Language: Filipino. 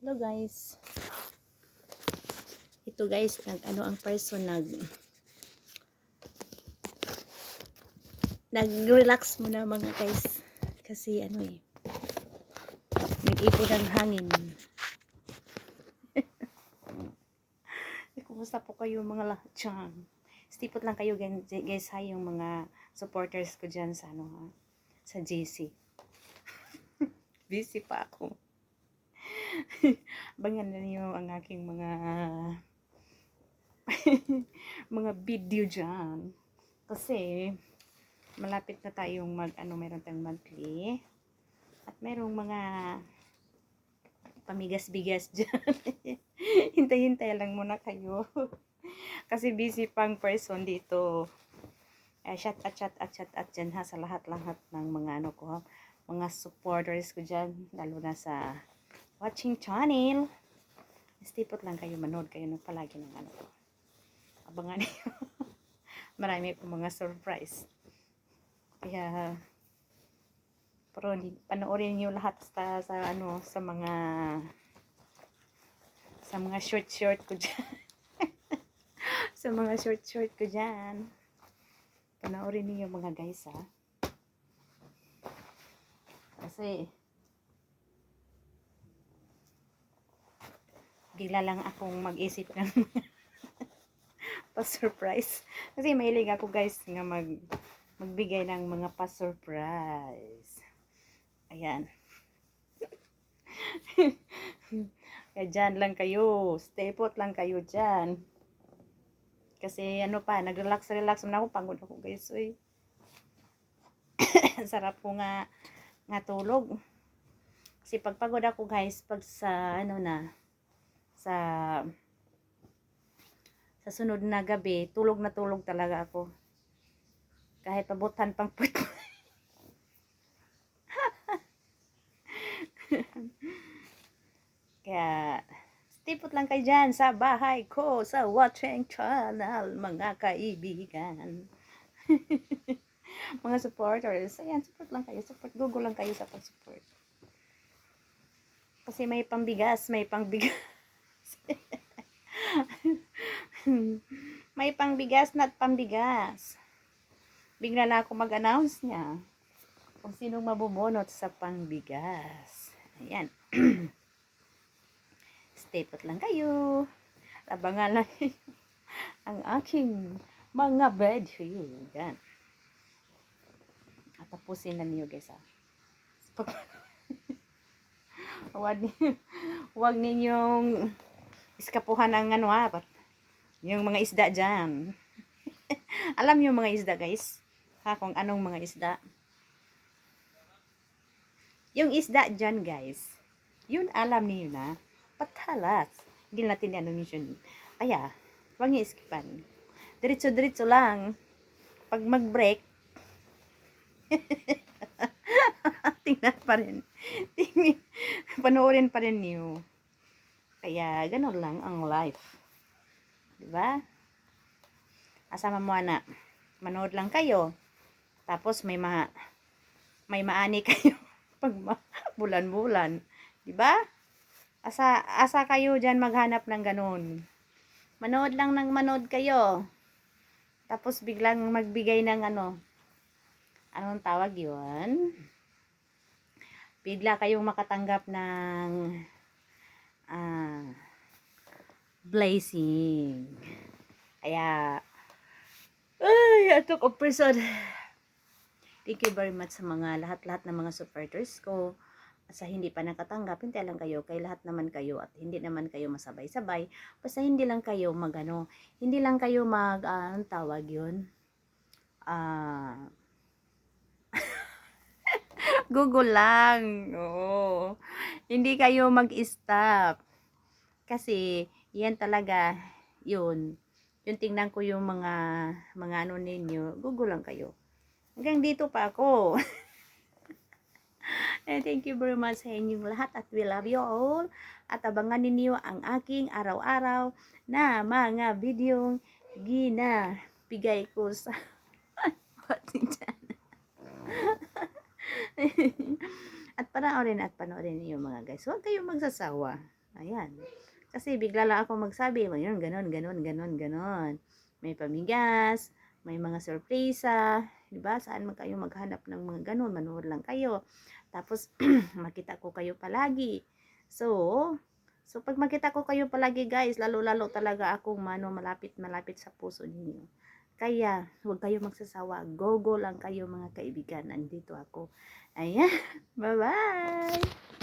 Hello guys. Ito guys, ang person nag-relax muna mga guys. Kasi nag-ipon ng hangin. Kumusta po kayo mga lahat dyan? Stipot lang kayo guys ha, yung mga supporters ko dyan sa sa JC. Busy pa ako. Abangan na niyo ang aking mga mga video dyan. Kasi malapit na tayong meron tayong monthly. At merong mga pamigas-bigas dyan. Hintay-hintay lang muna kayo. Kasi busy pang person dito. Chat at dyan ha, sa lahat-lahat ng mga mga supporters ko dyan. Lalo na sa watching channel. Stipot lang kayo, manood kayo ng palagi ng abangan niyo. Marami po mga surprise. Kaya pero panoorin niyo lahat sa mga short ko diyan. Sa mga short ko diyan. Panoorin niyo mga guys ha. Kasi bigla lang akong mag-isip ng pa-surprise. Kasi mahilig ako guys nga magbigay ng mga pa-surprise. Ayan. Kaya dyan lang kayo. Stay put lang kayo dyan. Kasi nag-relax muna ako. Pagod ako guys. Uy. Sarap ko nga tulog. Kasi pagpagod ako guys, pag sa sa sunod na gabi, tulog na tulog talaga ako. Kahit pabutan pang put. Kaya stipot lang kayo dyan sa bahay ko, sa watching channel, mga kaibigan. Mga supporters. Ayan, support lang kayo. Google lang kayo sa pag-support. Kasi may pambigas. May pangbigas na pambigas. Bigla na ako mag-announce niya kung sinong mabubunot sa pangbigas. Ayan. Stay put lang kayo. Abangan lang ang aking mga video. Yan. At tapusin na niyo guys ha. Huwag ninyong iskapuhan ng yung mga isda dyan. Alam niyo mga isda guys? Ha, kung anong mga isda? Yung isda dyan guys, yun alam niyo na. Patalas. Hindi natin yun. Kaya, huwag niyo iskipan. Diretso-diretso lang. Pag mag-break, tingnan pa rin. Panoorin pa rin niyo. Kaya, ganun lang ang life. Diba? Asama mo na. Manood lang kayo. Tapos may maani kayo pag bulan-bulan. Diba? Asa kayo dyan maghanap ng ganun. Manood lang ng manood kayo. Tapos biglang magbigay ng anong tawag yun? Bigla kayong makatanggap ng blessing. Kaya atok of person. Thank you very much sa mga lahat-lahat ng mga supporters ko. At sa hindi pa nakatanggap, hintay lang kayo. Kay lahat naman kayo at hindi naman kayo masabay-sabay. Basta hindi lang kayo hindi lang kayo anong tawag yun? Google lang. Oo. Hindi kayo mag-stop. Kasi, yan talaga, yun. Yung tingnan ko yung mga ninyo, Google lang kayo. Hanggang dito pa ako. And thank you very much sa inyong lahat at we love you all. At abangan ninyo ang aking araw-araw na mga videong ginabigay ko sa ating channel. At panoorin niyo mga guys. Huwag kayong magsasawa. Ayan. Kasi bigla lang ako magsabi, ayun, ganon, ganon, ganon, ganon. May pamigas, may mga sorpresa, di ba? Saan kayo maghanap ng mga ganon? Manood lang kayo. Tapos, makita ko kayo palagi. So pag makita ko kayo palagi guys, lalo-lalo talaga akong malapit sa puso ninyo. Kaya, huwag kayo magsasawa. Go lang kayo mga kaibigan. Nandito ako. Ayan. Bye-bye!